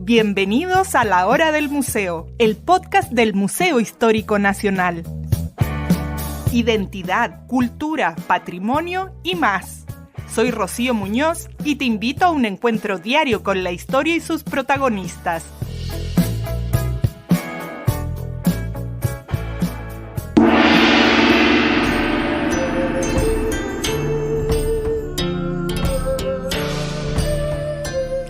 Bienvenidos a La Hora del Museo, el podcast del Museo Histórico Nacional. Identidad, cultura, patrimonio y más. Soy Rocío Muñoz y te invito a un encuentro diario con la historia y sus protagonistas.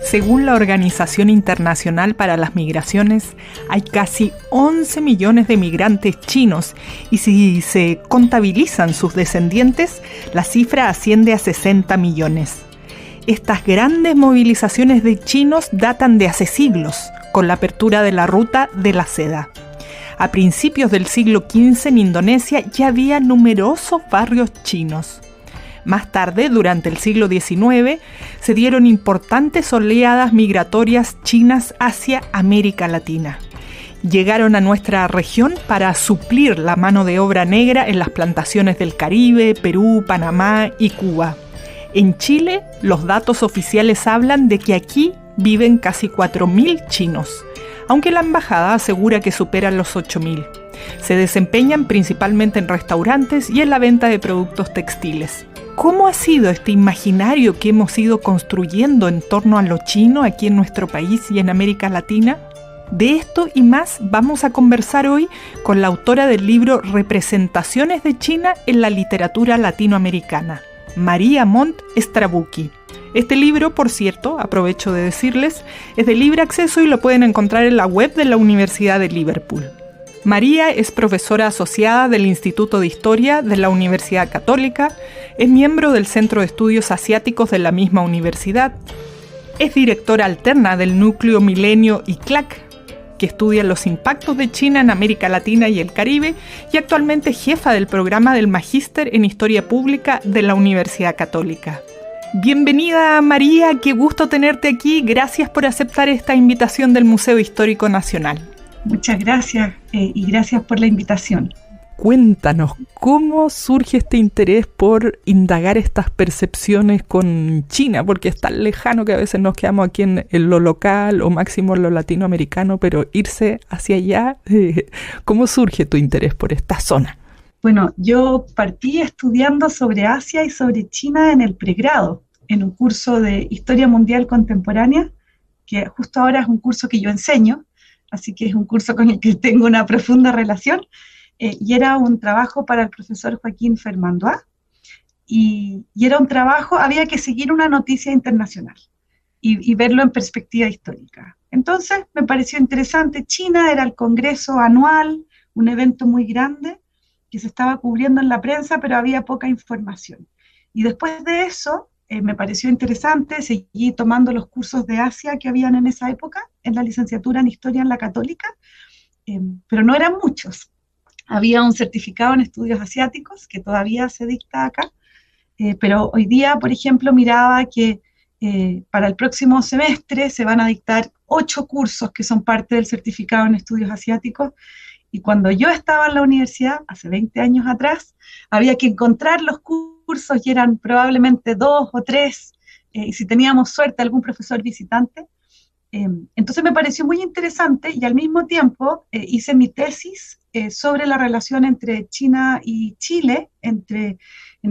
Según la Organización Internacional para las Migraciones, hay casi 11 millones de migrantes chinos y si se contabilizan sus descendientes, la cifra asciende a 60 millones. Estas grandes movilizaciones de chinos datan de hace siglos, con la apertura de la ruta de la seda. A principios del siglo XV en Indonesia ya había numerosos barrios chinos. Más tarde, durante el siglo XIX, se dieron importantes oleadas migratorias chinas hacia América Latina. Llegaron a nuestra región para suplir la mano de obra negra en las plantaciones del Caribe, Perú, Panamá y Cuba. En Chile, los datos oficiales hablan de que aquí viven casi 4.000 chinos, aunque la embajada asegura que superan los 8.000. Se desempeñan principalmente en restaurantes y en la venta de productos textiles. ¿Cómo ha sido este imaginario que hemos ido construyendo en torno a lo chino aquí en nuestro país y en América Latina? De esto y más vamos a conversar hoy con la autora del libro Representaciones de China en la literatura latinoamericana, María Montt Strabucchi. Este libro, por cierto, aprovecho de decirles, es de libre acceso y lo pueden encontrar en la web de la Universidad de Liverpool. María es profesora asociada del Instituto de Historia de la Universidad Católica, es miembro del Centro de Estudios Asiáticos de la misma universidad, es directora alterna del Núcleo Milenio ICLAC, que estudia los impactos de China en América Latina y el Caribe, y actualmente jefa del programa del Magíster en Historia Pública de la Universidad Católica. Bienvenida, María, qué gusto tenerte aquí. Gracias por aceptar esta invitación del Museo Histórico Nacional. Muchas gracias y gracias por la invitación. Cuéntanos, ¿cómo surge este interés por indagar estas percepciones con China? Porque es tan lejano que a veces nos quedamos aquí en lo local o máximo en lo latinoamericano, pero irse hacia allá, ¿cómo surge tu interés por esta zona? Bueno, yo partí estudiando sobre Asia y sobre China en el pregrado, en un curso de Historia Mundial Contemporánea, que justo ahora es un curso que yo enseño, así que es un curso con el que tengo una profunda relación, y era un trabajo para el profesor Joaquín Fermandois, y era un trabajo, había que seguir una noticia internacional y verlo en perspectiva histórica. Entonces me pareció interesante. China era el congreso anual, un evento muy grande que se estaba cubriendo en la prensa, pero había poca información. Y después de eso, me pareció interesante, seguí tomando los cursos de Asia que habían en esa época, en la licenciatura en Historia en la Católica, pero no eran muchos. Había un certificado en estudios asiáticos, que todavía se dicta acá, pero hoy día, por ejemplo, miraba que para el próximo semestre se van a dictar 8 cursos que son parte del certificado en estudios asiáticos, y cuando yo estaba en la universidad, hace 20 años atrás, había que encontrar los cursos y eran probablemente 2 o 3, y si teníamos suerte algún profesor visitante. Entonces me pareció muy interesante y al mismo tiempo hice mi tesis sobre la relación entre China y Chile, en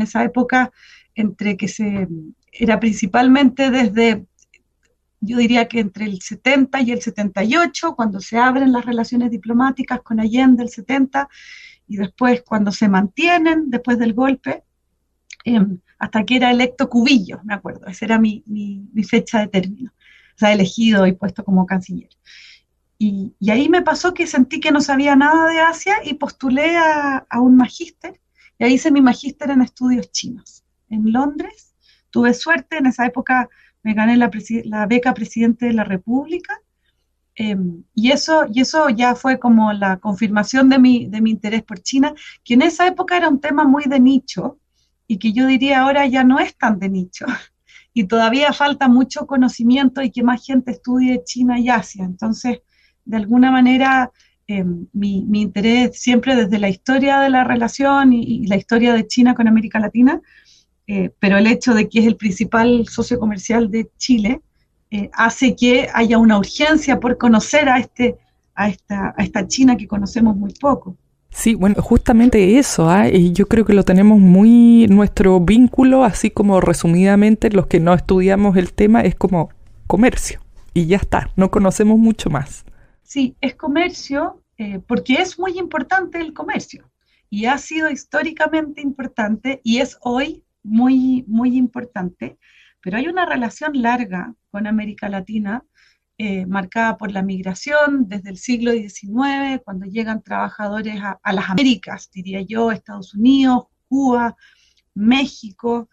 esa época, era principalmente desde, yo diría que entre el 70 y el 78, cuando se abren las relaciones diplomáticas con Allende el 70, y después cuando se mantienen después del golpe, hasta que era electo Cubillo, me acuerdo, esa era mi fecha de término, o sea, elegido y puesto como canciller. Y ahí me pasó que sentí que no sabía nada de Asia y postulé a un magíster, y ahí hice mi magíster en estudios chinos, en Londres. Tuve suerte, en esa época me gané la beca Presidente de la República, y eso ya fue como la confirmación de mi interés por China, que en esa época era un tema muy de nicho, y que yo diría ahora ya no es tan de nicho, y todavía falta mucho conocimiento y que más gente estudie China y Asia. Entonces, de alguna manera, mi interés siempre desde la historia de la relación y la historia de China con América Latina, pero el hecho de que es el principal socio comercial de Chile hace que haya una urgencia por conocer a esta China que conocemos muy poco. Sí, bueno, justamente eso, ¿ah? Y yo creo que lo tenemos muy, nuestro vínculo, así como resumidamente los que no estudiamos el tema, es como comercio. Y ya está, no conocemos mucho más. Sí, es comercio, porque es muy importante el comercio y ha sido históricamente importante y es hoy muy, muy importante, pero hay una relación larga con América Latina, marcada por la migración desde el siglo XIX, cuando llegan trabajadores a las Américas, diría yo, Estados Unidos, Cuba, México.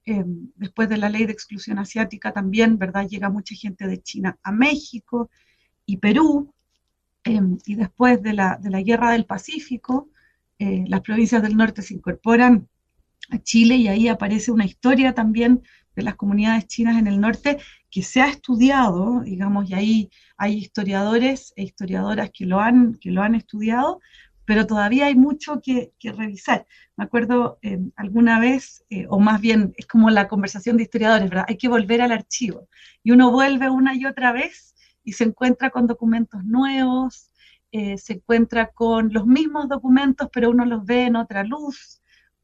Después de la ley de exclusión asiática también, ¿verdad? Llega mucha gente de China a México y Perú. Y después de la Guerra del Pacífico, las provincias del norte se incorporan a Chile y ahí aparece una historia también de las comunidades chinas en el norte que se ha estudiado, digamos, y ahí hay historiadores e historiadoras que lo han estudiado, pero todavía hay mucho que revisar. Me acuerdo alguna vez, o más bien es como la conversación de historiadores, ¿verdad? Hay que volver al archivo y uno vuelve una y otra vez y se encuentra con documentos nuevos, se encuentra con los mismos documentos, pero uno los ve en otra luz,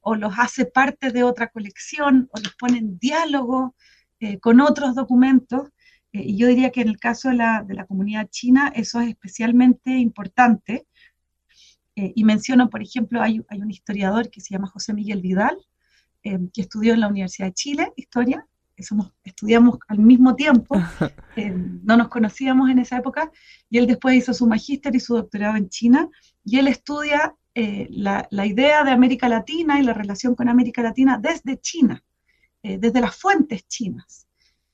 o los hace parte de otra colección, o los pone en diálogo con otros documentos. Y yo diría que en el caso de la comunidad china eso es especialmente importante. Y menciono, por ejemplo, hay un historiador que se llama José Miguel Vidal, que estudió en la Universidad de Chile, historia, estudiamos al mismo tiempo, no nos conocíamos en esa época, y él después hizo su magíster y su doctorado en China, y él estudia la idea de América Latina y la relación con América Latina desde China, desde las fuentes chinas.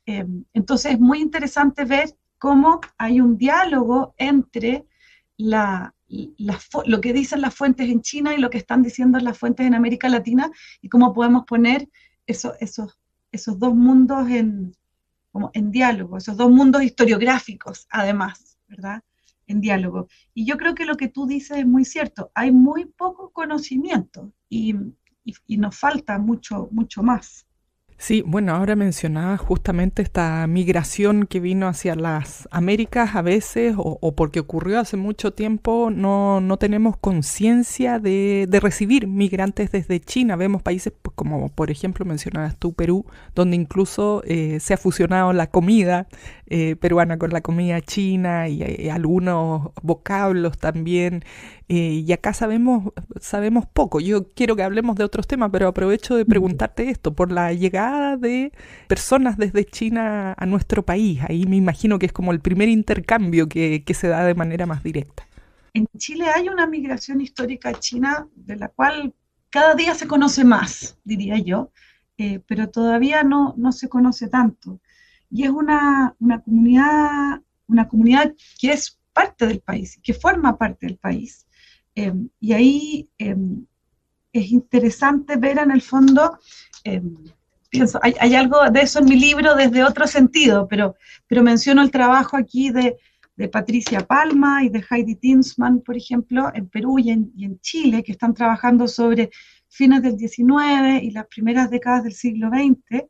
Entonces es muy interesante ver cómo hay un diálogo entre lo que dicen las fuentes en China y lo que están diciendo las fuentes en América Latina, y cómo podemos poner esos dos mundos como en diálogo, esos dos mundos historiográficos, además, ¿verdad? En diálogo. Y yo creo que lo que tú dices es muy cierto. Hay muy poco conocimiento y nos falta mucho, mucho más. Sí, bueno, ahora mencionaba justamente esta migración que vino hacia las Américas a veces, o porque ocurrió hace mucho tiempo, no tenemos conciencia de recibir migrantes desde China. Vemos países pues, como, por ejemplo, mencionabas tú, Perú, donde incluso se ha fusionado la comida peruana con la comida china y algunos vocablos también. Y acá sabemos poco. Yo quiero que hablemos de otros temas, pero aprovecho de preguntarte esto, por la llegada de personas desde China a nuestro país. Ahí me imagino que es como el primer intercambio que se da de manera más directa. En Chile hay una migración histórica china de la cual cada día se conoce más, diría yo, pero todavía no se conoce tanto. Y es una comunidad que es parte del país, que forma parte del país. Y ahí es interesante ver en el fondo, pienso, hay algo de eso en mi libro desde otro sentido, pero menciono el trabajo aquí de Patricia Palma y de Heidi Tinsman, por ejemplo, en Perú y en Chile, que están trabajando sobre fines del XIX y las primeras décadas del siglo XX,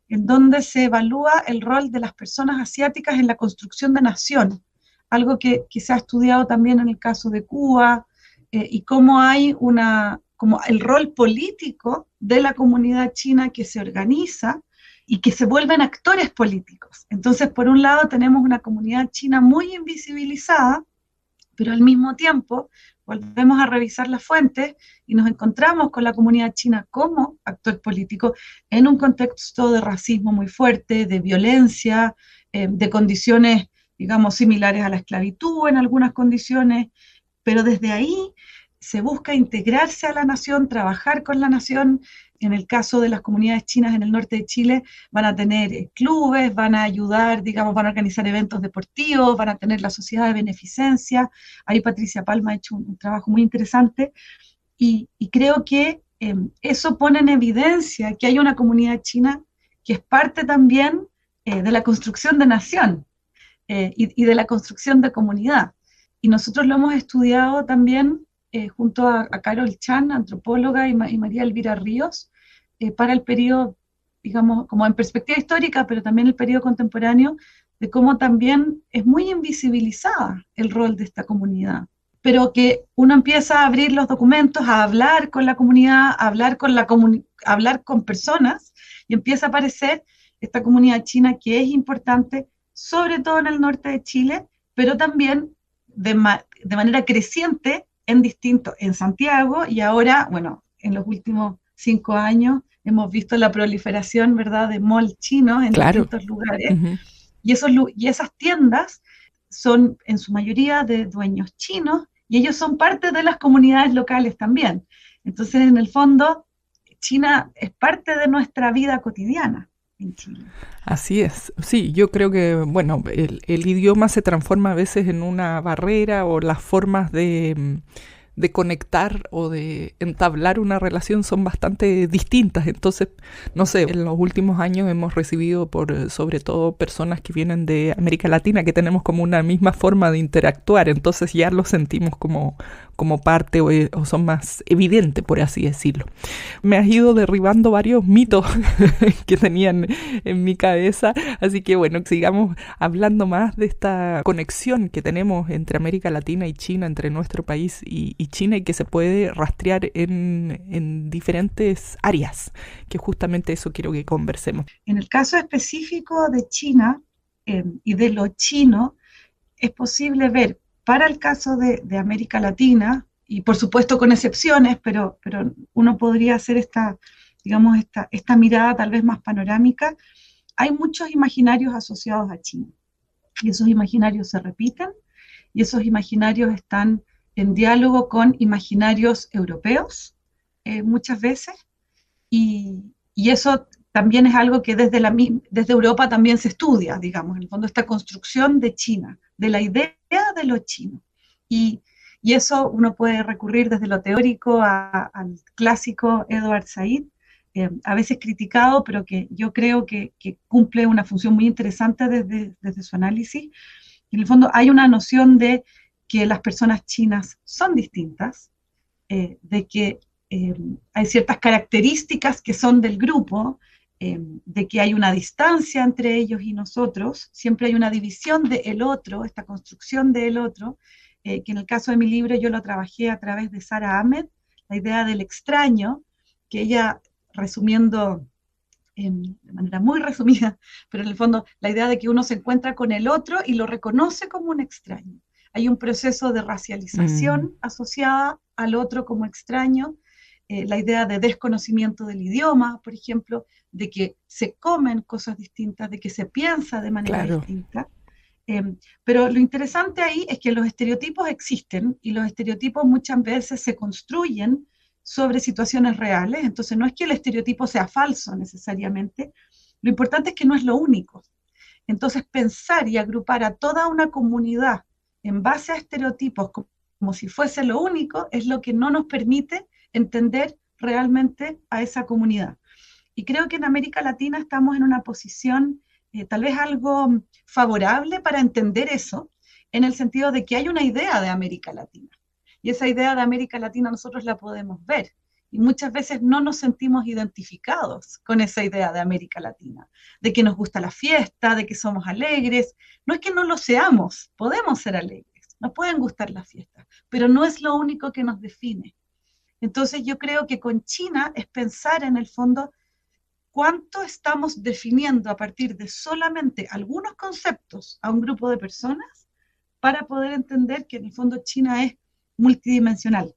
en donde se evalúa el rol de las personas asiáticas en la construcción de nación, algo que se ha estudiado también en el caso de Cuba, y cómo hay como el rol político de la comunidad china que se organiza y que se vuelven actores políticos. Entonces, por un lado, tenemos una comunidad china muy invisibilizada, pero al mismo tiempo volvemos a revisar las fuentes y nos encontramos con la comunidad china como actor político en un contexto de racismo muy fuerte, de violencia, de condiciones, digamos, similares a la esclavitud en algunas condiciones, pero desde ahí se busca integrarse a la nación, trabajar con la nación. En el caso de las comunidades chinas en el norte de Chile, van a tener clubes, van a ayudar, digamos, van a organizar eventos deportivos, van a tener la sociedad de beneficencia. Ahí Patricia Palma ha hecho un trabajo muy interesante y creo que eso pone en evidencia que hay una comunidad china que es parte también de la construcción de nación y de la construcción de comunidad. Y nosotros lo hemos estudiado también junto a Carol Chan, antropóloga, y María Elvira Ríos, para el periodo, digamos, como en perspectiva histórica, pero también el periodo contemporáneo, de cómo también es muy invisibilizada el rol de esta comunidad, pero que uno empieza a abrir los documentos, a hablar con la comunidad, a hablar con, hablar con personas, y empieza a aparecer esta comunidad china que es importante, sobre todo en el norte de Chile, pero también de manera creciente en Santiago, y ahora, bueno, en los últimos 5 años hemos visto la proliferación, ¿verdad?, de mall chinos en Claro. distintos lugares, y esas tiendas son en su mayoría de dueños chinos, y ellos son parte de las comunidades locales también. Entonces, en el fondo, China es parte de nuestra vida cotidiana en Chile. Así es. Sí, yo creo que, bueno, el idioma se transforma a veces en una barrera, o las formas de conectar o de entablar una relación son bastante distintas. Entonces, no sé, en los últimos años hemos recibido sobre todo personas que vienen de América Latina, que tenemos como una misma forma de interactuar, entonces ya lo sentimos como parte, o son más evidentes, por así decirlo. Me has ido derribando varios mitos que tenían en mi cabeza, así que bueno, sigamos hablando más de esta conexión que tenemos entre América Latina y China, entre nuestro país y China, y que se puede rastrear en diferentes áreas, que justamente eso quiero que conversemos. En el caso específico de China y de lo chino, es posible ver, para el caso de América Latina, y por supuesto con excepciones, pero uno podría hacer digamos, esta mirada tal vez más panorámica. Hay muchos imaginarios asociados a China, y esos imaginarios se repiten, y esos imaginarios están en diálogo con imaginarios europeos muchas veces, y eso también es algo que desde Europa también se estudia, digamos, en el fondo esta construcción de China, de la idea de lo chino. Y eso uno puede recurrir desde lo teórico al clásico Edward Said, a veces criticado, pero que yo creo que cumple una función muy interesante desde su análisis. En el fondo hay una noción de que las personas chinas son distintas, de que hay ciertas características que son del grupo, de que hay una distancia entre ellos y nosotros, siempre hay una división del otro, esta construcción del otro, que en el caso de mi libro yo lo trabajé a través de Sara Ahmed, la idea del extraño, que ella, resumiendo de manera muy resumida, pero en el fondo la idea de que uno se encuentra con el otro y lo reconoce como un extraño. Hay un proceso de racialización asociada al otro como extraño, la idea de desconocimiento del idioma, por ejemplo, de que se comen cosas distintas, de que se piensa de manera distinta. Pero lo interesante ahí es que los estereotipos existen, y los estereotipos muchas veces se construyen sobre situaciones reales, entonces no es que el estereotipo sea falso necesariamente, lo importante es que no es lo único. Entonces pensar y agrupar a toda una comunidad en base a estereotipos como si fuese lo único es lo que no nos permite entender realmente a esa comunidad. Y creo que en América Latina estamos en una posición tal vez algo favorable para entender eso, en el sentido de que hay una idea de América Latina. Y esa idea de América Latina nosotros la podemos ver. Y muchas veces no nos sentimos identificados con esa idea de América Latina, de que nos gusta la fiesta, de que somos alegres. No es que no lo seamos, podemos ser alegres, nos pueden gustar las fiestas, pero no es lo único que nos define. Entonces yo creo que con China es pensar en el fondo cuánto estamos definiendo a partir de solamente algunos conceptos a un grupo de personas para poder entender que en el fondo China es multidimensional.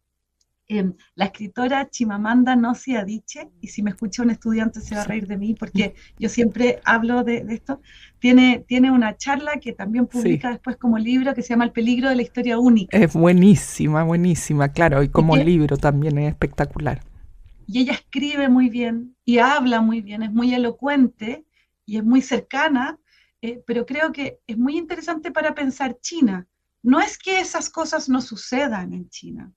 La escritora Chimamanda Ngozi Adichie, y si me escucha un estudiante se va a reír de mí porque yo siempre hablo de esto, tiene una charla que también publica después como libro que se llama El peligro de la historia única. Es buenísima, buenísima, claro, y como libro también es espectacular. Y ella escribe muy bien y habla muy bien, es muy elocuente y es muy cercana, pero creo que es muy interesante para pensar China. No es que esas cosas no sucedan en China,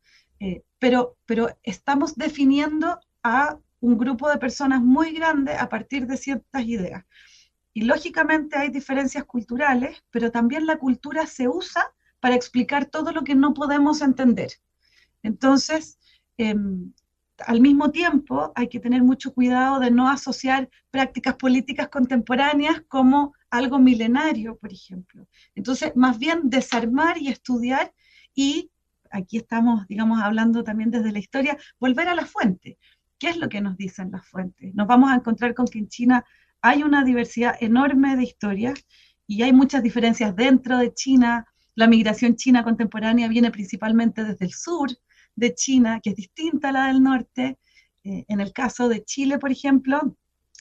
pero estamos definiendo a un grupo de personas muy grande a partir de ciertas ideas. Y lógicamente hay diferencias culturales, pero también la cultura se usa para explicar todo lo que no podemos entender. Entonces, al mismo tiempo hay que tener mucho cuidado de no asociar prácticas políticas contemporáneas como algo milenario, por ejemplo. Entonces, más bien desarmar y estudiar y, aquí estamos, digamos, hablando también desde la historia, volver a la fuente. ¿Qué es lo que nos dicen las fuentes? Nos vamos a encontrar con que en China hay una diversidad enorme de historias y hay muchas diferencias dentro de China. La migración china contemporánea viene principalmente desde el sur de China, que es distinta a la del norte. En el caso de Chile, por ejemplo,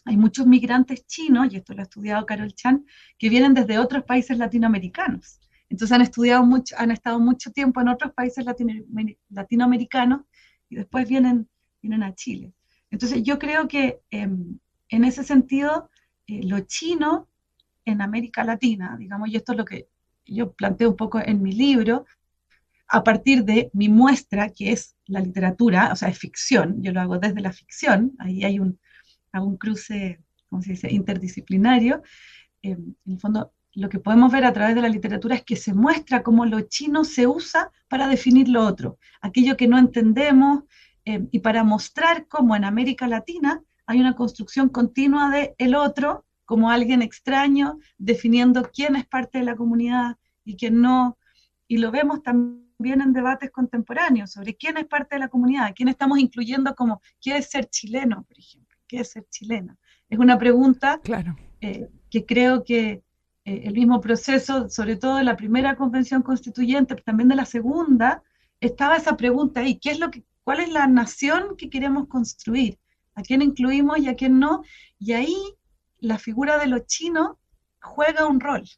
hay muchos migrantes chinos, y esto lo ha estudiado Carol Chan, que vienen desde otros países latinoamericanos. Entonces han estudiado mucho, han estado mucho tiempo en otros países latinoamericanos y después vienen a Chile. Entonces yo creo que en ese sentido, lo chino en América Latina, digamos, y esto es lo que yo planteo un poco en mi libro, a partir de mi muestra, que es la literatura, o sea, es ficción, yo lo hago desde la ficción, ahí hay un cruce, ¿cómo se dice?, interdisciplinario. En el fondo, lo que podemos ver a través de la literatura es que se muestra cómo lo chino se usa para definir lo otro, aquello que no entendemos, y para mostrar cómo en América Latina hay una construcción continua de el otro como alguien extraño, definiendo quién es parte de la comunidad y quién no, y lo vemos también en debates contemporáneos sobre quién es parte de la comunidad, quién estamos incluyendo como qué es ser chileno, por ejemplo, qué es ser chilena. Es una pregunta Claro. Que creo que el mismo proceso, sobre todo de la primera convención constituyente, pero también de la segunda, estaba esa pregunta ahí, ¿cuál es la nación que queremos construir? ¿A quién incluimos y a quién no? Y ahí la figura de los chinos juega un rol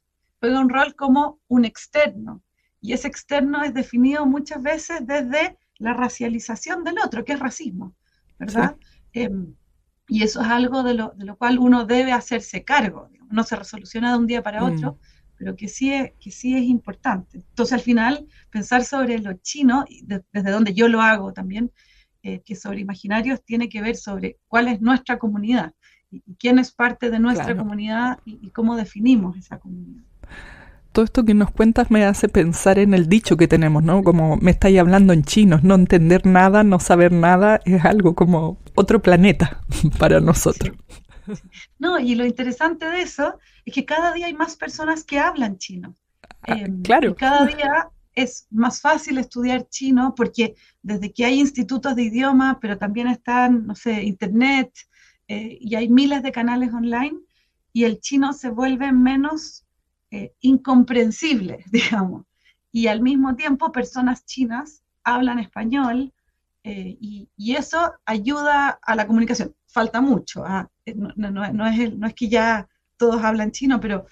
como un externo, y ese externo es definido muchas veces desde la racialización del otro, que es racismo, ¿verdad? Sí. Y eso es algo de lo cual uno debe hacerse cargo, digamos. No se resoluciona de un día para otro, pero que sí es importante. Entonces, al final, pensar sobre lo chino, desde donde yo lo hago también, que sobre imaginarios tiene que ver sobre cuál es nuestra comunidad, y quién es parte de nuestra comunidad, y cómo definimos esa comunidad. Todo esto que nos cuentas me hace pensar en el dicho que tenemos, ¿no? Como me estáis hablando en chino, no entender nada, no saber nada, es algo como otro planeta para nosotros. Sí. No, y lo interesante de eso es que cada día hay más personas que hablan chino. Claro. Y cada día es más fácil estudiar chino porque desde que hay institutos de idioma, pero también están, no sé, internet, y hay miles de canales online, y el chino se vuelve menos incomprensible, digamos. Y al mismo tiempo personas chinas hablan español, y eso ayuda a la comunicación. Falta mucho, no es que ya todos hablan chino, pero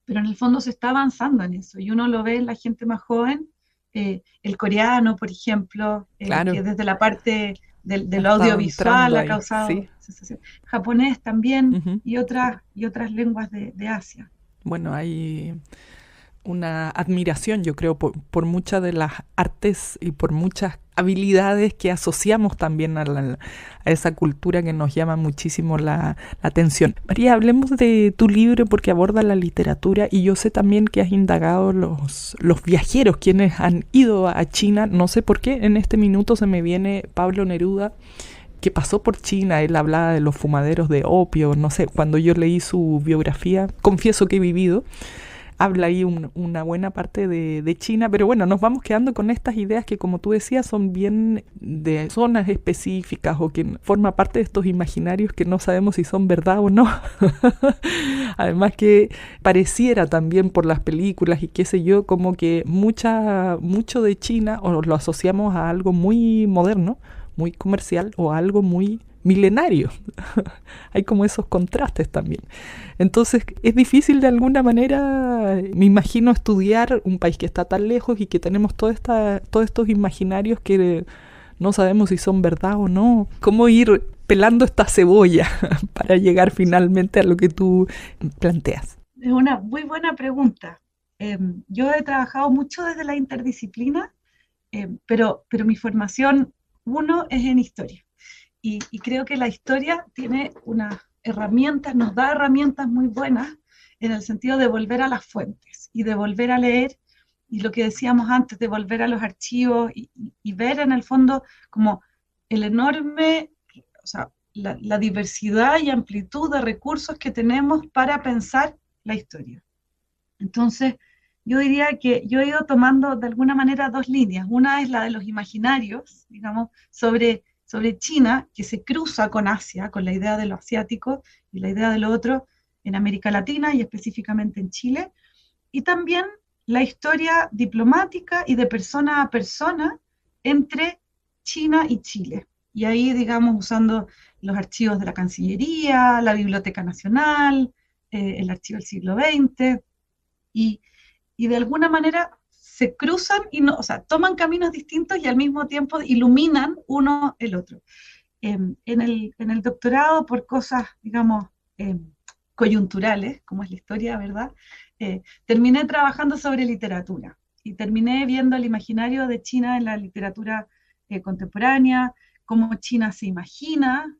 en el fondo se está avanzando en eso, y uno lo ve en la gente más joven, el coreano, por ejemplo, claro. Que desde la parte del audiovisual ha causado sensación. Japonés también, y otras lenguas de Asia. Bueno, hay una admiración, yo creo, por muchas de las artes y por muchas habilidades que asociamos también a esa cultura que nos llama muchísimo la atención. María, hablemos de tu libro porque aborda la literatura, y yo sé también que has indagado los viajeros quienes han ido a China. No sé por qué en este minuto se me viene Pablo Neruda, que pasó por China. Él hablaba de los fumaderos de opio, no sé, cuando yo leí su biografía, confieso que he vivido, habla ahí una buena parte de China, pero bueno, nos vamos quedando con estas ideas que, como tú decías, son bien de zonas específicas o que forma parte de estos imaginarios que no sabemos si son verdad o no. Además que pareciera también por las películas y qué sé yo, como que mucho de China o lo asociamos a algo muy moderno, muy comercial, o a algo muy milenario. Hay como esos contrastes también. Entonces es difícil de alguna manera, me imagino, estudiar un país que está tan lejos y que tenemos todos estos imaginarios que no sabemos si son verdad o no. ¿Cómo ir pelando esta cebolla para llegar finalmente a lo que tú planteas? Es una muy buena pregunta. Yo he trabajado mucho desde la interdisciplina, pero mi formación, uno, es en historia. Y creo que la historia tiene nos da herramientas muy buenas en el sentido de volver a las fuentes y de volver a leer, y lo que decíamos antes, de volver a los archivos y ver en el fondo como el enorme, o sea, la diversidad y amplitud de recursos que tenemos para pensar la historia. Entonces, yo diría que yo he ido tomando de alguna manera dos líneas. Una es la de los imaginarios, digamos, sobre China, que se cruza con Asia, con la idea de lo asiático y la idea de lo otro en América Latina y específicamente en Chile. Y también la historia diplomática y de persona a persona entre China y Chile. Y ahí, digamos, usando los archivos de la Cancillería, la Biblioteca Nacional, el archivo del siglo XX, y, y de alguna manera se cruzan y no, o sea, toman caminos distintos y al mismo tiempo iluminan uno el otro. En el doctorado, por cosas, digamos, coyunturales, como es la historia, ¿verdad? Terminé trabajando sobre literatura y terminé viendo el imaginario de China en la literatura contemporánea, cómo China se imagina,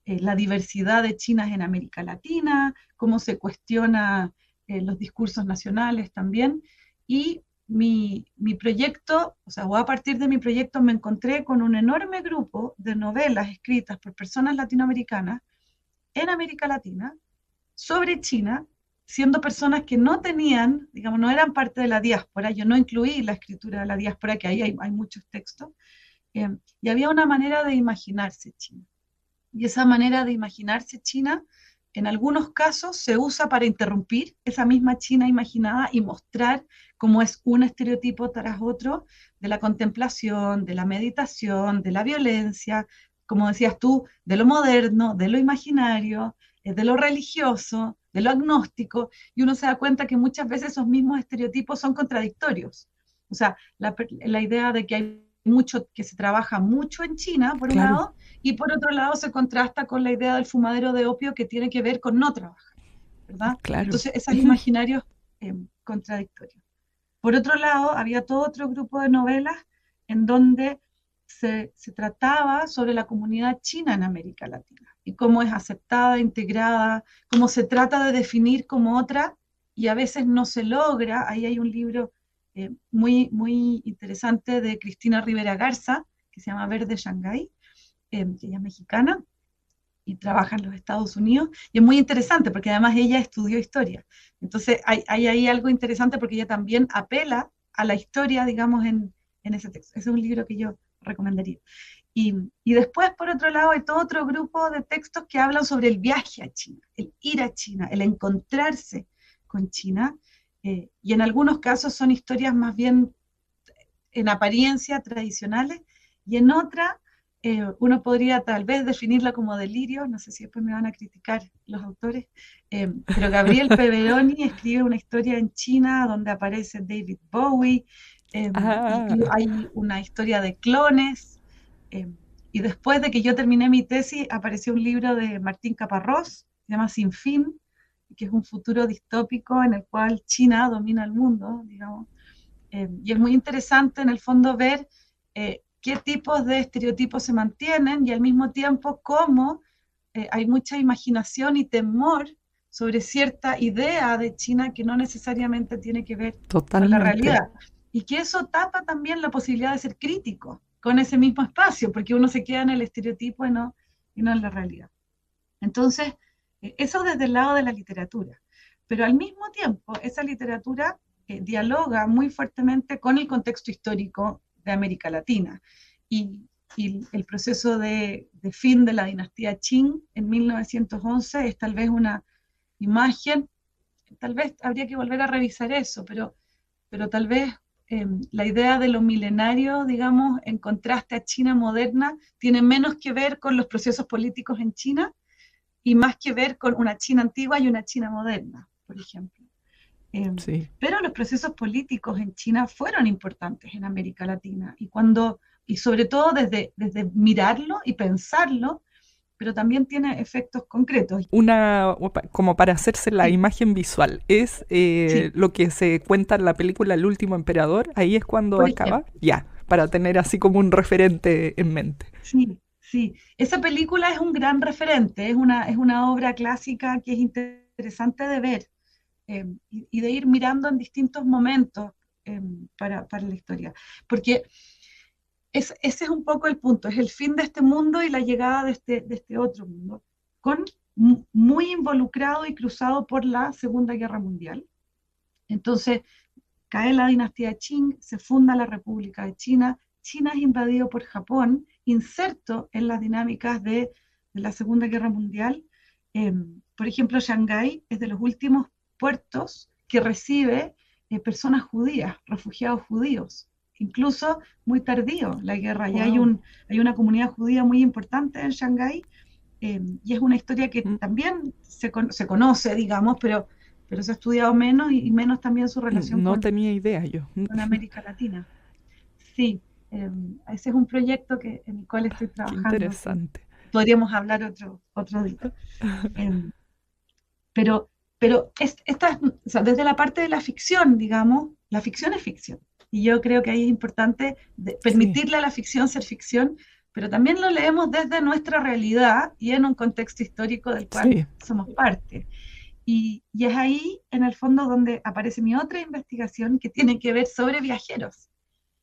la diversidad de China en América Latina, cómo se cuestiona los discursos nacionales también. Y mi proyecto, o sea, o a partir de mi proyecto me encontré con un enorme grupo de novelas escritas por personas latinoamericanas en América Latina sobre China, siendo personas que no tenían, digamos, no eran parte de la diáspora. Yo no incluí la escritura de la diáspora, que ahí hay muchos textos, y había una manera de imaginarse China. Y esa manera de imaginarse China, en algunos casos, se usa para interrumpir esa misma China imaginada y mostrar cómo es un estereotipo tras otro de la contemplación, de la meditación, de la violencia, como decías tú, de lo moderno, de lo imaginario, de lo religioso, de lo agnóstico, y uno se da cuenta que muchas veces esos mismos estereotipos son contradictorios. O sea, la idea de que hay mucho, que se trabaja mucho en China, por un Claro, lado, y por otro lado se contrasta con la idea del fumadero de opio que tiene que ver con no trabajar, ¿verdad? claro. Entonces, esos imaginarios contradictorios. Por otro lado, había todo otro grupo de novelas en donde se trataba sobre la comunidad china en América Latina y cómo es aceptada, integrada, cómo se trata de definir como otra y a veces no se logra. Ahí hay un libro muy interesante de Cristina Rivera Garza, que se llama Verde Shanghái, que ella es mexicana y trabaja en los Estados Unidos, y es muy interesante porque además ella estudió historia. Entonces hay ahí algo interesante porque ella también apela a la historia, digamos, en ese texto. Ese es un libro que yo recomendaría. Y después, por otro lado, hay todo otro grupo de textos que hablan sobre el viaje a China, el ir a China, el encontrarse con China, y en algunos casos son historias más bien en apariencia tradicionales, y en otra uno podría tal vez definirla como delirio, no sé si después me van a criticar los autores, pero Gabriel Peveroni escribe una historia en China donde aparece David Bowie, y Ah, hay una historia de clones, eh, y después de que yo terminé mi tesis apareció un libro de Martín Caparrós, se llama Sin Fin, que es un futuro distópico en el cual China domina el mundo, digamos, y es muy interesante en el fondo ver qué tipos de estereotipos se mantienen y al mismo tiempo cómo hay mucha imaginación y temor sobre cierta idea de China que no necesariamente tiene que ver con la totalmente. realidad. Y que eso tapa también la posibilidad de ser crítico con ese mismo espacio, porque uno se queda en el estereotipo y no en la realidad. Entonces, eso desde el lado de la literatura. Pero al mismo tiempo, esa literatura dialoga muy fuertemente con el contexto histórico de América Latina. Y el proceso de fin de la dinastía Qing en 1911 es tal vez una imagen, tal vez habría que volver a revisar eso, pero tal vez la idea de lo milenario, digamos, en contraste a China moderna, tiene menos que ver con los procesos políticos en China y más que ver con una China antigua y una China moderna, por ejemplo. Eh, Sí. pero los procesos políticos en China fueron importantes en América Latina y sobre todo desde mirarlo y pensarlo, pero también tiene efectos concretos. Como para hacerse la Sí, imagen visual, es sí, lo que se cuenta en la película El último emperador, ahí es cuando por acaba, ejemplo. ya, para tener así como un referente en mente. Sí, sí. Esa película es un gran referente, es una obra clásica que es interesante de ver y de ir mirando en distintos momentos para la historia. Porque ese es un poco el punto, es el fin de este mundo y la llegada de este otro mundo, muy involucrado y cruzado por la Segunda Guerra Mundial. Entonces, cae la dinastía Qing, se funda la República de China, China es invadido por Japón, inserto en las dinámicas de la Segunda Guerra Mundial. Por ejemplo, Shanghái es de los últimos puertos que recibe personas judías, refugiados judíos, incluso muy tardío la guerra. Ya hay una comunidad judía muy importante en Shanghái, y es una historia que también se conoce, digamos, pero se ha estudiado menos y menos también su relación No tenía idea yo. con América Latina. Sí, ese es un proyecto en el cual estoy trabajando. Qué interesante. Podríamos hablar otro día. Pero o sea, desde la parte de la ficción, digamos, la ficción es ficción. Y yo creo que ahí es importante permitirle a la ficción ser ficción, pero también lo leemos desde nuestra realidad y en un contexto histórico del cual somos parte. Y es ahí, en el fondo, donde aparece mi otra investigación que tiene que ver sobre viajeros.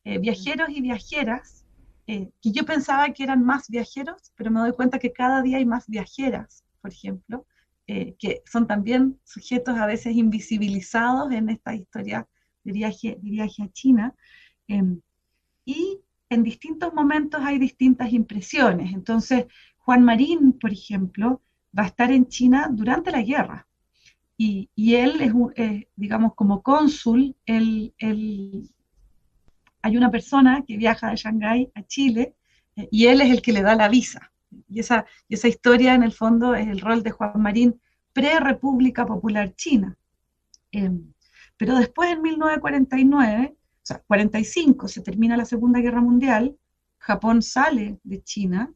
Viajeros y viajeras, que yo pensaba que eran más viajeros, pero me doy cuenta que cada día hay más viajeras, por ejemplo, que son también sujetos a veces invisibilizados en esta historia de viaje a China. Y en distintos momentos hay distintas impresiones. Entonces, Juan Marín, por ejemplo, va a estar en China durante la guerra. Y él es, digamos, como cónsul, hay una persona que viaja de Shanghái a Chile, y él es el que le da la visa. Y esa historia, en el fondo, es el rol de Juan Marín pre-República Popular China. Pero después, en 1949, o sea, 45, se termina la Segunda Guerra Mundial, Japón sale de China,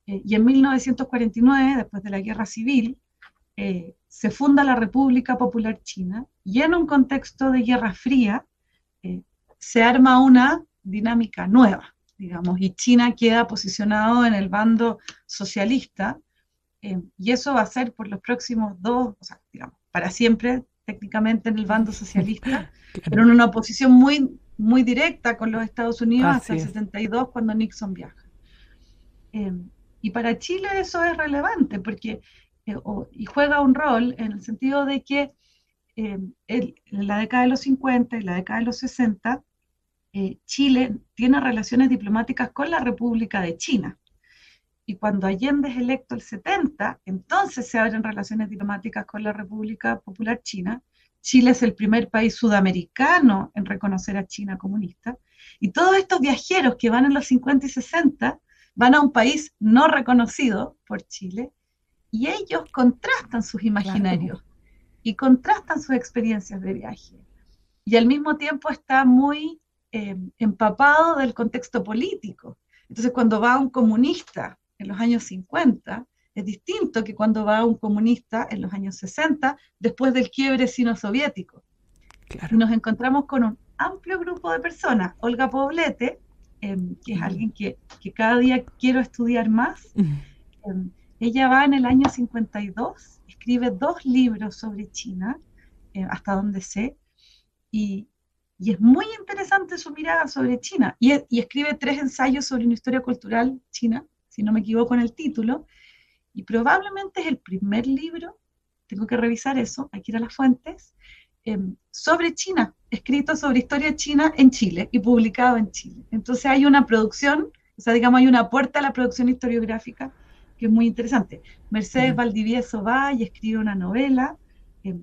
y en 1949, después de la Guerra Civil, se funda la República Popular China, y en un contexto de Guerra Fría, se arma una dinámica nueva, digamos, y China queda posicionado en el bando socialista, y eso va a ser por los próximos o sea, digamos, para siempre, técnicamente en el bando socialista, pero en una oposición muy, muy directa con los Estados Unidos hasta el 72, cuando Nixon viaja. Y para Chile eso es relevante, porque y juega un rol en el sentido de que en la década de los 50 y la década de los 60, Chile tiene relaciones diplomáticas con la República de China. Y cuando Allende es electo el 70, entonces se abren relaciones diplomáticas con la República Popular China. Chile es el primer país sudamericano en reconocer a China comunista. Y todos estos viajeros que van en los 50 y 60 van a un país no reconocido por Chile, y ellos contrastan sus imaginarios y contrastan sus experiencias de viaje. Y al mismo tiempo está muy empapado del contexto político. Entonces, cuando va un comunista en los años 50, es distinto que cuando va un comunista en los años 60, después del quiebre sino-soviético. Y nos encontramos con un amplio grupo de personas. Olga Poblete, que es alguien que cada día quiero estudiar más, ella va en el año 52, escribe 2 libros sobre China, hasta donde sé, y es muy interesante su mirada sobre China, y escribe 3 ensayos sobre una historia cultural china, si no me equivoco en el título, y probablemente es el primer libro, tengo que revisar eso, hay que ir a las fuentes, sobre China, escrito sobre historia china en Chile y publicado en Chile. Entonces hay una producción, o sea, digamos, hay una aporte a la producción historiográfica que es muy interesante. Mercedes Valdivieso va y escribe una novela,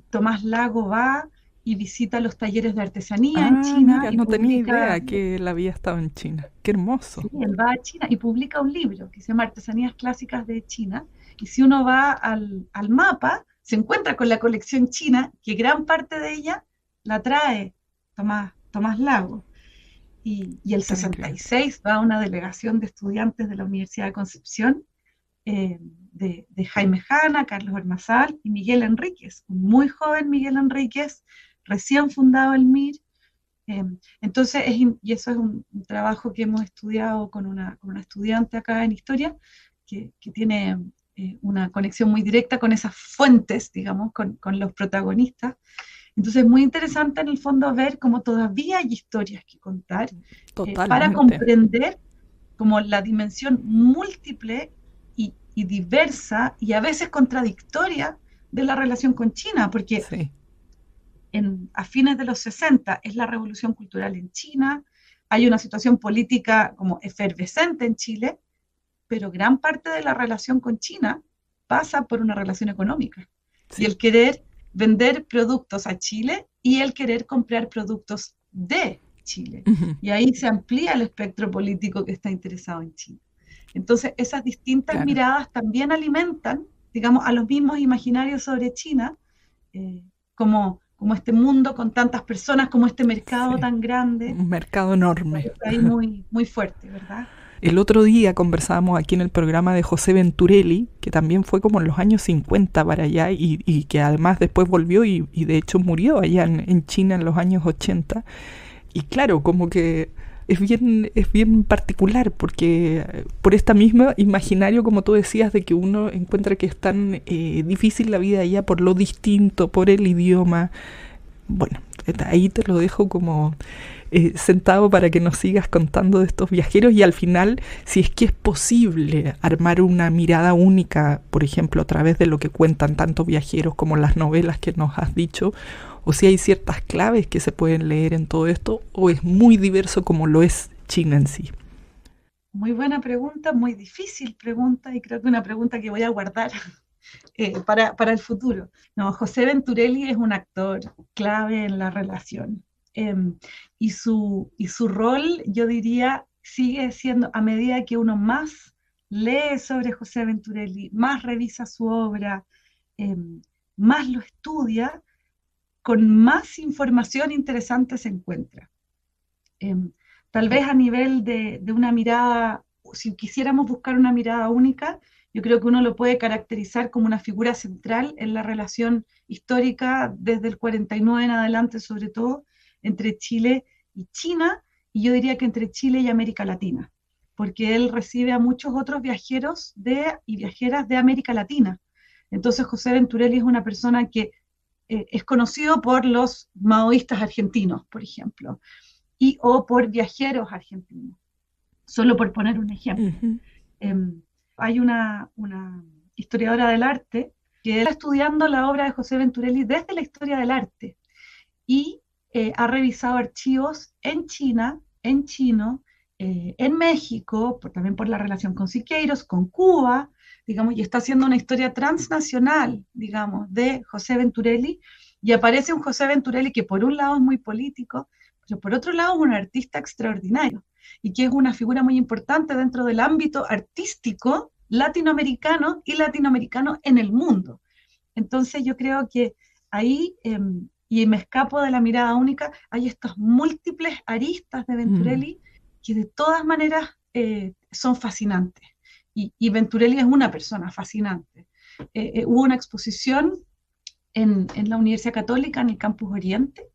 Tomás Lago va y visita los talleres de artesanía en China. Mira, no tenía idea que él había estado en China. Qué hermoso. Sí, él va a China y publica un libro que se llama Artesanías Clásicas de China, y si uno va al mapa, se encuentra con la colección china, que gran parte de ella la trae Tomás Lago. Y el 66 va una delegación de estudiantes de la Universidad de Concepción, de Jaime Jana, Carlos Ormazal y Miguel Enríquez, un muy joven Miguel Enríquez, recién fundado el MIR. Entonces, y eso es un trabajo que hemos estudiado con una estudiante acá en Historia, que tiene una conexión muy directa con esas fuentes, digamos, con los protagonistas. Entonces es muy interesante en el fondo ver cómo todavía hay historias que contar, para comprender como la dimensión múltiple y diversa y a veces contradictoria de la relación con China, porque Sí. a fines de los 60 es la revolución cultural en China, hay una situación política como efervescente en Chile, pero gran parte de la relación con China pasa por una relación económica. Y Sí. el querer vender productos a Chile y el querer comprar productos de Chile. Ujú. Y ahí se amplía el espectro político que está interesado en China. Entonces, esas distintas Claro. miradas también alimentan, digamos, a los mismos imaginarios sobre China, como este mundo con tantas personas, como este mercado Sí. tan grande, Un mercado enorme. está ahí muy, muy fuerte, ¿verdad? El otro día conversábamos aquí en el programa de José Venturelli, que también fue como en los años 50 para allá y que además después volvió y de hecho murió allá en China en los años 80. Y claro, como que es bien particular porque por esta misma imaginario, como tú decías, de que uno encuentra que es tan difícil la vida allá por lo distinto, por el idioma. Bueno, ahí te lo dejo como sentado para que nos sigas contando de estos viajeros y al final, si es que es posible armar una mirada única, por ejemplo, a través de lo que cuentan tantos viajeros como las novelas que nos has dicho, o si hay ciertas claves que se pueden leer en todo esto, o es muy diverso como lo es China en sí. Muy buena pregunta, muy difícil pregunta y creo que una pregunta que voy a guardar para el futuro. No, José Venturelli es un actor clave en la relación. Eh, y su rol, yo diría, sigue siendo, a medida que uno más lee sobre José Venturelli, más revisa su obra, eh, más lo estudia, con más información interesante se encuentra. Eh, Tal vez a nivel de una mirada, si quisiéramos buscar una mirada única, yo creo que uno lo puede caracterizar como una figura central en la relación histórica desde el 49 en adelante, sobre todo entre Chile y China, y yo diría que entre Chile y América Latina, porque él recibe a muchos otros viajeros y viajeras de América Latina. Entonces José Venturelli es una persona que es conocido por los maoístas argentinos, por ejemplo, o por viajeros argentinos, solo por poner un ejemplo. Uh-huh. Eh, Hay una historiadora del arte que está estudiando la obra de José Venturelli desde la historia del arte y ha revisado archivos en China, en chino, en México, también por la relación con Siqueiros, con Cuba, digamos, y está haciendo una historia transnacional, digamos, de José Venturelli, y aparece un José Venturelli que por un lado es muy político, pero por otro lado es un artista extraordinario, y que es una figura muy importante dentro del ámbito artístico latinoamericano y latinoamericano en el mundo. Entonces yo creo que ahí, y me escapo de la mirada única, hay estas múltiples aristas de Venturelli que de todas maneras son fascinantes. Y Venturelli es una persona fascinante. Hubo una exposición en la Universidad Católica, en el Campus Oriente,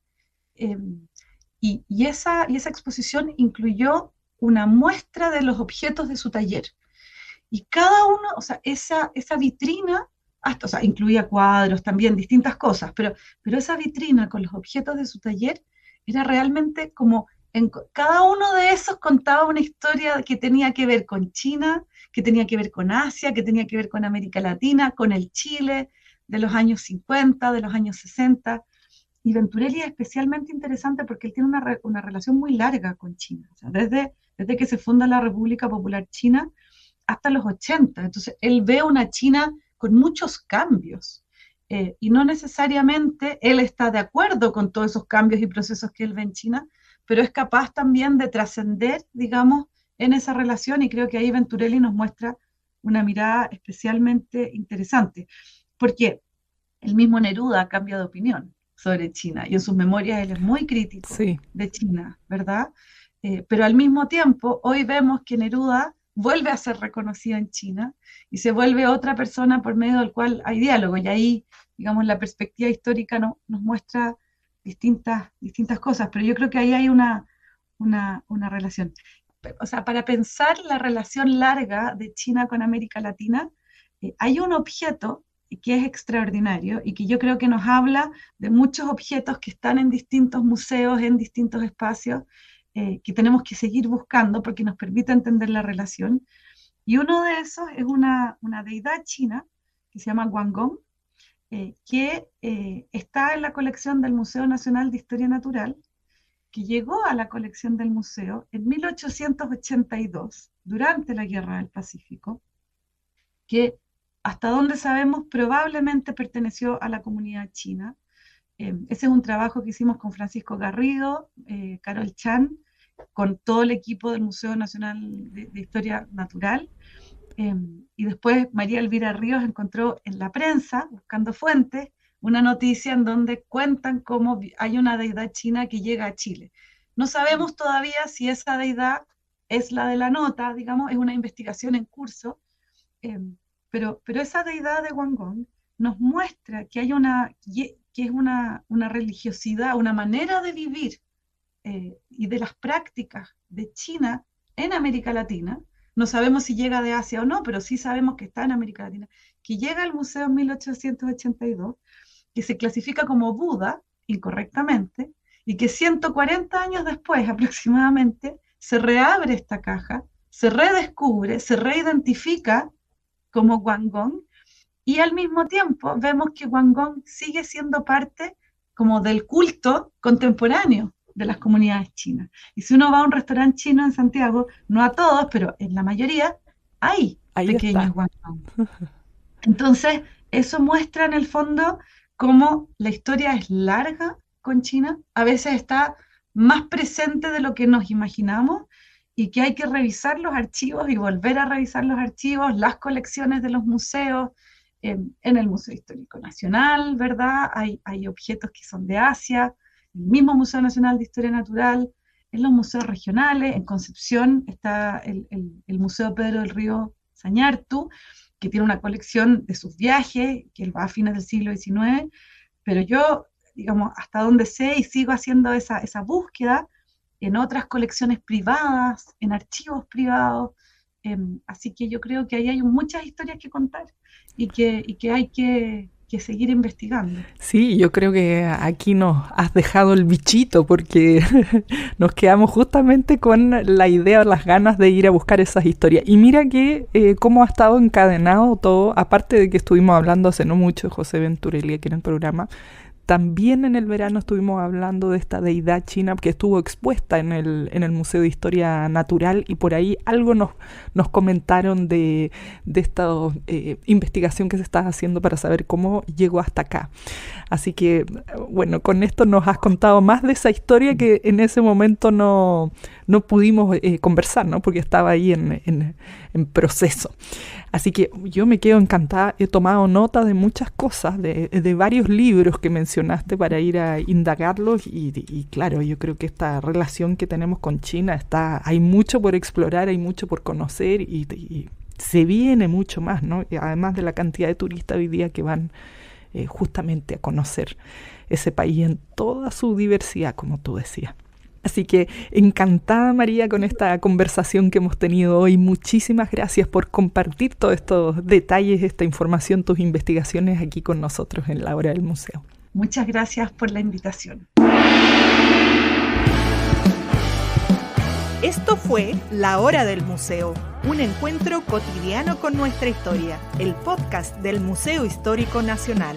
eh, y esa exposición incluyó una muestra de los objetos de su taller. Y cada uno, o sea, esa vitrina, hasta, o sea, incluía cuadros también, distintas cosas, pero esa vitrina con los objetos de su taller era realmente como, cada uno de esos contaba una historia que tenía que ver con China, que tenía que ver con Asia, que tenía que ver con América Latina, con el Chile de los años 50, de los años 60. Y Venturelli es especialmente interesante porque él tiene una relación muy larga con China. O sea, desde que se funda la República Popular China hasta los 80. Entonces, él ve una China con muchos cambios. Y no necesariamente él está de acuerdo con todos esos cambios y procesos que él ve en China, pero es capaz también de trascender, digamos, en esa relación, y creo que ahí Venturelli nos muestra una mirada especialmente interesante, porque el mismo Neruda cambia de opinión sobre China, y en sus memorias él es muy crítico Sí. de China, ¿verdad? Pero al mismo tiempo, hoy vemos que Neruda vuelve a ser reconocido en China y se vuelve otra persona por medio del cual hay diálogo, y ahí, digamos, la perspectiva histórica nos muestra distintas cosas, pero yo creo que ahí hay una relación. O sea, para pensar la relación larga de China con América Latina, hay un objeto que es extraordinario y que yo creo que nos habla de muchos objetos que están en distintos museos, en distintos espacios, que tenemos que seguir buscando porque nos permite entender la relación. Y uno de esos es una deidad china que se llama Guangong, que está en la colección del Museo Nacional de Historia Natural, que llegó a la colección del museo en 1882, durante la Guerra del Pacífico, que hasta donde sabemos probablemente perteneció a la comunidad china. Ese es un trabajo que hicimos con Francisco Garrido, Carol Chan, con todo el equipo del Museo Nacional de Historia Natural. Y después María Elvira Ríos encontró en la prensa, buscando fuentes, una noticia en donde cuentan cómo hay una deidad china que llega a Chile. No sabemos todavía si esa deidad es la de la nota, digamos, es una investigación en curso, pero esa deidad de Guangong nos muestra que hay que es una religiosidad, una manera de vivir y de las prácticas de China en América Latina. No sabemos si llega de Asia o no, pero sí sabemos que está en América Latina, que llega al museo en 1882, que se clasifica como Buda, incorrectamente, y que 140 años después aproximadamente se reabre esta caja, se redescubre, se reidentifica como Guangong, y al mismo tiempo vemos que Guangong sigue siendo parte como del culto contemporáneo de las comunidades chinas. Y si uno va a un restaurante chino en Santiago, no a todos, pero en la mayoría, hay pequeños Guangong. Entonces, eso muestra en el fondo cómo la historia es larga con China, a veces está más presente de lo que nos imaginamos, y que hay que revisar los archivos y volver a revisar los archivos, las colecciones de los museos. En el Museo Histórico Nacional, ¿verdad? Hay objetos que son de Asia, el mismo Museo Nacional de Historia Natural, en los museos regionales. En Concepción está el Museo Pedro del Río Sañartu, que tiene una colección de sus viajes, que él va a fines del siglo XIX, pero yo, digamos, hasta donde sé y sigo haciendo esa búsqueda en otras colecciones privadas, en archivos privados, así que yo creo que ahí hay muchas historias que contar y que hay que seguir investigando. Sí, yo creo que aquí nos has dejado el bichito, porque nos quedamos justamente con la idea o las ganas de ir a buscar esas historias. Y mira que cómo ha estado encadenado todo, aparte de que estuvimos hablando hace no mucho, José Venturelli, aquí en el programa. También en el verano estuvimos hablando de esta deidad china que estuvo expuesta en el Museo de Historia Natural, y por ahí algo nos comentaron de esta investigación que se está haciendo para saber cómo llegó hasta acá. Así que, bueno, con esto nos has contado más de esa historia que en ese momento no pudimos conversar, ¿no? Porque estaba ahí en proceso. Así que yo me quedo encantada. He tomado nota de muchas cosas, de varios libros que mencionaste para ir a indagarlos, y claro, yo creo que esta relación que tenemos con China hay mucho por explorar, hay mucho por conocer, y se viene mucho más, ¿no? Además de la cantidad de turistas hoy día que van justamente a conocer ese país en toda su diversidad, como tú decías. Así que encantada, María, con esta conversación que hemos tenido hoy. Muchísimas gracias por compartir todos estos detalles, esta información, tus investigaciones aquí con nosotros en La Hora del Museo. Muchas gracias por la invitación. Esto fue La Hora del Museo, un encuentro cotidiano con nuestra historia, el podcast del Museo Histórico Nacional.